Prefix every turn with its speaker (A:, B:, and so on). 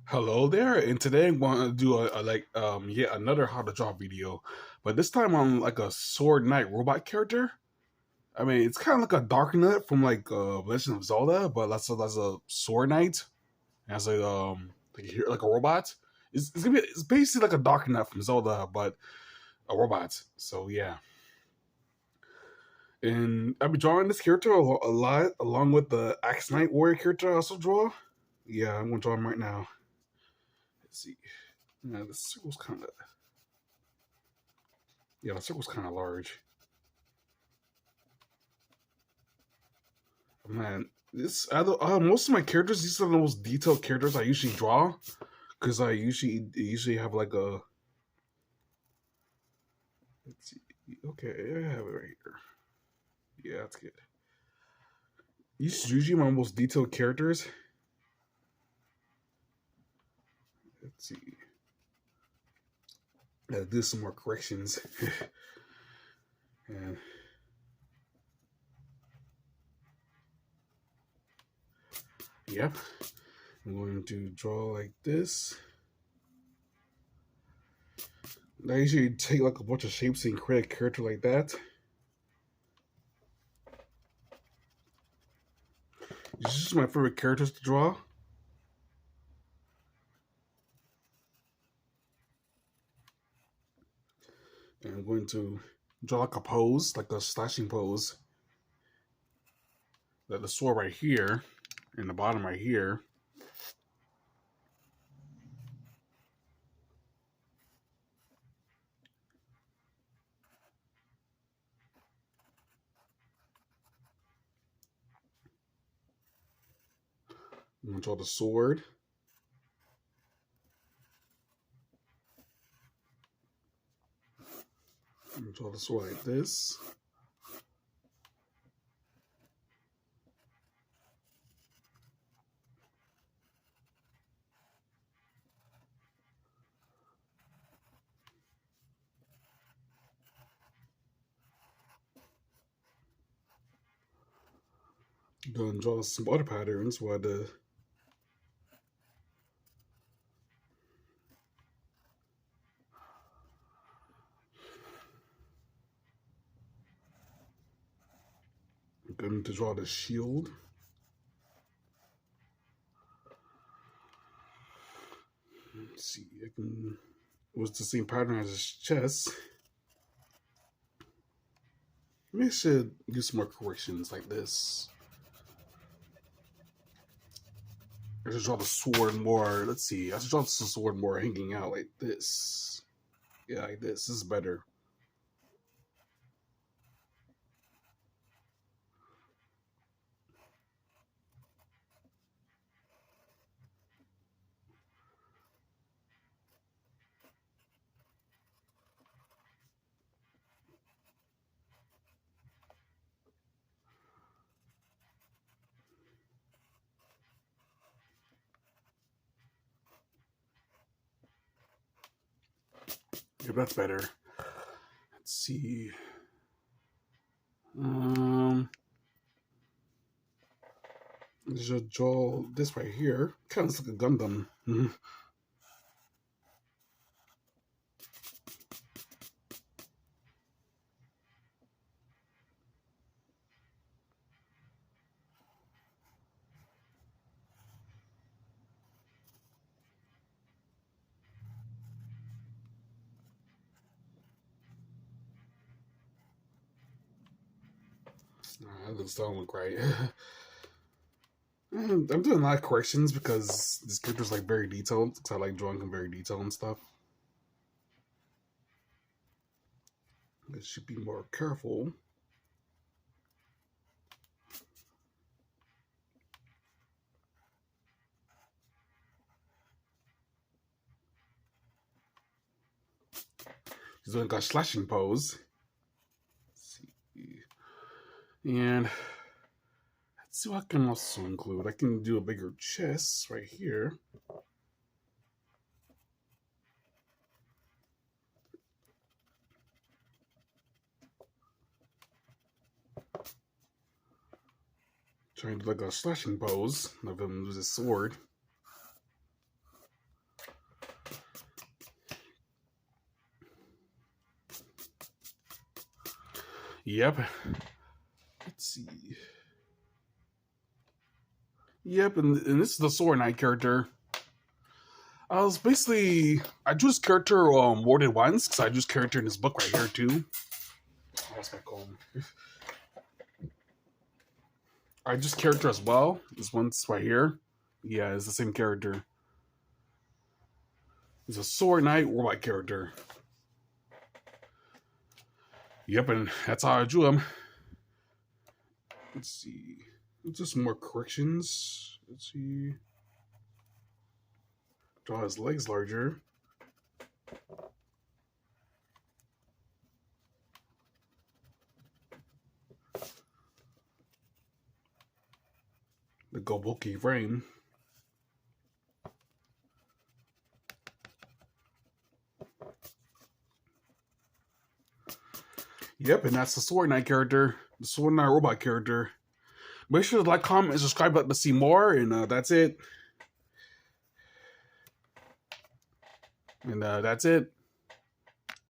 A: Hello there, and today I'm going to do yet another how to draw video, but this time on like a sword knight robot character. I mean, it's kind of like a dark knight from Legend of Zelda, but that's a sword knight as like a robot. It's basically like a dark knight from Zelda, but a robot. So yeah, and I've been drawing this character a lot along with the Axe Knight warrior character I also draw. Yeah, I'm gonna draw him right now. Let's see. Yeah, the circle's kind of Yeah, the circle's kind of large. Man, most of my characters, these are the most detailed characters I usually draw because I usually have like a. Let's see. Okay, I have it right here. Yeah, that's good. These are usually my most detailed characters. Let's see. Gotta do some more corrections. And yep, I'm going to draw like this. I usually take like a bunch of shapes and create a character like that. This is just my favorite characters to draw. And I'm going to draw like a pose, like a slashing pose. That the sword right here, and the bottom right here. I'm gonna draw the sword. I'm gonna draw the sword like this. I'm gonna draw some other patterns while the I'm going to draw the shield. Let's see, I can. It was the same pattern as his chest. Maybe I should do some more corrections like this. I should draw the sword more. Let's see. I should draw the sword more hanging out like this. Yeah, like this. This is better. Yeah, that's better. Let's see. Um, I should draw this right here. Kind of looks like a Gundam. That doesn't look right. I'm doing a lot of corrections because this character's like very detailed. So I like drawing him very detailed and stuff. I should be more careful. He's doing a slashing pose. Let's see. And let's see what I can also include. I can do a bigger chest right here. Trying to do like a slashing pose of him with his sword. Yep. Let's see. Yep, and this is the Sword Knight character. I drew this character more than once because I drew this character in this book right here too. That's my comb. I drew this character as well. This one's right here. Yeah, it's the same character. It's a Sword Knight Robot character. Yep, and that's how I drew him. Let's see. Let's do some more corrections. Let's see. Draw his legs larger. The Goboki frame. Yep, and that's the Sword Knight character, the Sword Knight Robot character. Make sure to like, comment, and subscribe to see more, and that's it. And that's it.